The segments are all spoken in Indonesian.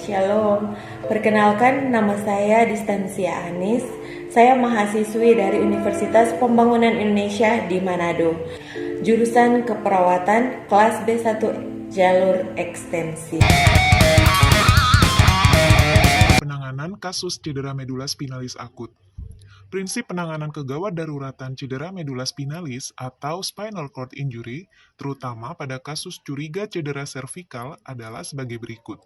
Shalom, perkenalkan nama saya Distansia Anis. Saya mahasiswi dari Universitas Pembangunan Indonesia di Manado. Jurusan Keperawatan kelas B1 jalur ekstensi. Penanganan kasus cedera medula spinalis akut. Prinsip penanganan kegawat daruratan cedera medula spinalis atau spinal cord injury, terutama pada kasus curiga cedera servikal adalah sebagai berikut.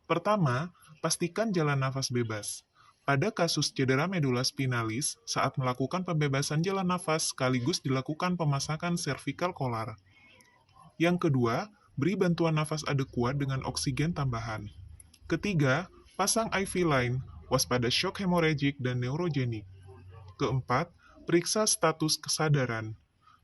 Pertama, pastikan jalan nafas bebas. Pada kasus cedera medula spinalis, saat melakukan pembebasan jalan nafas sekaligus dilakukan pemasakan cervical collar. Yang kedua, beri bantuan nafas adekuat dengan oksigen tambahan. Ketiga, pasang IV line, waspada shock hemorrhagic dan neurogenik. Keempat, periksa status kesadaran.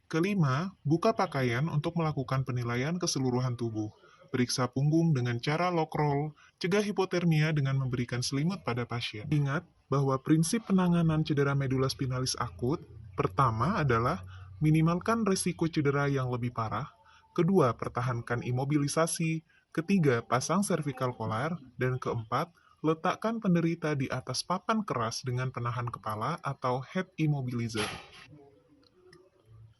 Kelima, buka pakaian untuk melakukan penilaian keseluruhan tubuh. Periksa punggung dengan cara lock roll, cegah hipotermia dengan memberikan selimut pada pasien. Ingat bahwa prinsip penanganan cedera medula spinalis akut, pertama adalah minimalkan risiko cedera yang lebih parah, kedua, pertahankan imobilisasi, ketiga, pasang cervical collar, dan keempat, letakkan penderita di atas papan keras dengan penahan kepala atau head immobilizer.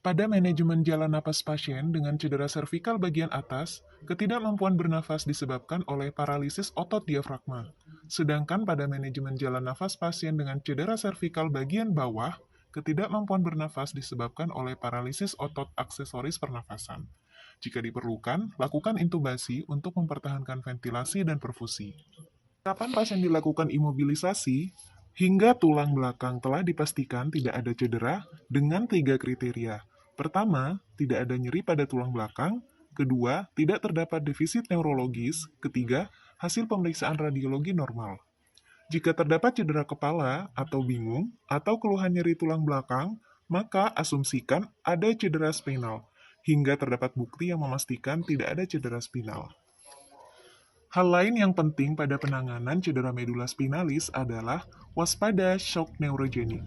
Pada manajemen jalan napas pasien dengan cedera servikal bagian atas, ketidakmampuan bernafas disebabkan oleh paralisis otot diafragma. Sedangkan pada manajemen jalan nafas pasien dengan cedera servikal bagian bawah, ketidakmampuan bernafas disebabkan oleh paralisis otot aksesoris pernafasan. Jika diperlukan, lakukan intubasi untuk mempertahankan ventilasi dan perfusi. Kapan pasien dilakukan imobilisasi, hingga tulang belakang telah dipastikan tidak ada cedera dengan 3 kriteria. Pertama, tidak ada nyeri pada tulang belakang. Kedua, tidak terdapat defisit neurologis. Ketiga, hasil pemeriksaan radiologi normal. Jika terdapat cedera kepala atau bingung, atau keluhan nyeri tulang belakang, maka asumsikan ada cedera spinal, hingga terdapat bukti yang memastikan tidak ada cedera spinal. Hal lain yang penting pada penanganan cedera medula spinalis adalah waspada shock neurogenik.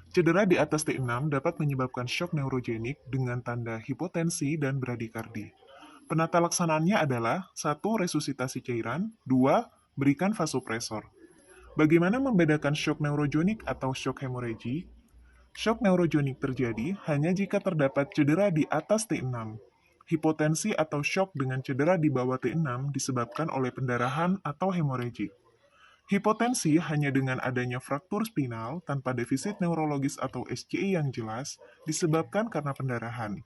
Cedera di atas T6 dapat menyebabkan shock neurogenik dengan tanda hipotensi dan bradikardi. Penata laksanaannya adalah 1. Resusitasi cairan, 2. Berikan vasopresor. Bagaimana membedakan shock neurogenik atau shock hemorrhagic? Shock neurogenik terjadi hanya jika terdapat cedera di atas T6. Hipotensi atau shock dengan cedera di bawah T6 disebabkan oleh pendarahan atau hemorrhagic. Hipotensi hanya dengan adanya fraktur spinal tanpa defisit neurologis atau SCE yang jelas disebabkan karena pendarahan.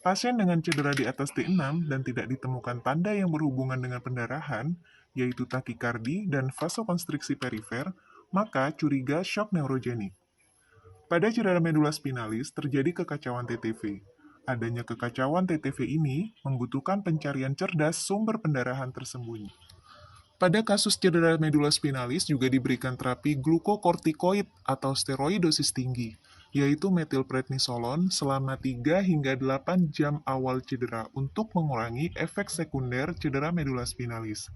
Pasien dengan cedera di atas T6 dan tidak ditemukan tanda yang berhubungan dengan pendarahan, yaitu takikardi dan vasokonstriksi perifer, maka curiga shock neurogenik. Pada cedera medula spinalis terjadi kekacauan TTV. Adanya kekacauan TTV ini membutuhkan pencarian cerdas sumber pendarahan tersembunyi. Pada kasus cedera medula spinalis juga diberikan terapi glukokortikoid atau steroid dosis tinggi, yaitu metilprednisolon selama 3 hingga 8 jam awal cedera untuk mengurangi efek sekunder cedera medula spinalis.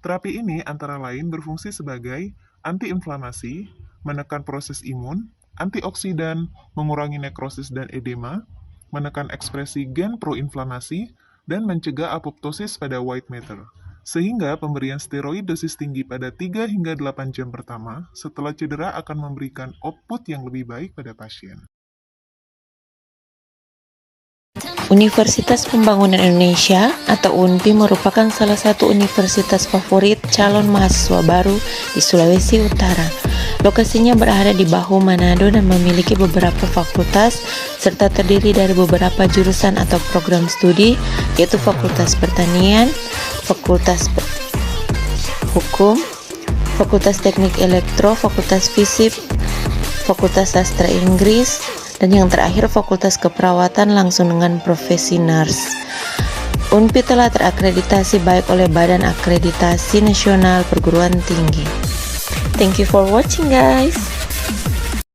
Terapi ini antara lain berfungsi sebagai antiinflamasi, menekan proses imun, antioksidan, mengurangi nekrosis dan edema, menekan ekspresi gen proinflamasi, dan mencegah apoptosis pada white matter. Sehingga pemberian steroid dosis tinggi pada 3 hingga 8 jam pertama setelah cedera akan memberikan output yang lebih baik pada pasien. Universitas Pembangunan Indonesia atau UNPI merupakan salah satu universitas favorit calon mahasiswa baru di Sulawesi Utara. Lokasinya berada di Bahu, Manado dan memiliki beberapa fakultas serta terdiri dari beberapa jurusan atau program studi, yaitu Fakultas Pertanian, Fakultas Hukum, Fakultas Teknik Elektro, Fakultas Fisip, Fakultas Sastra Inggris, dan yang terakhir Fakultas Keperawatan langsung dengan profesi nurse. UNPI telah terakreditasi baik oleh Badan Akreditasi Nasional Perguruan Tinggi. Thank you for watching, guys.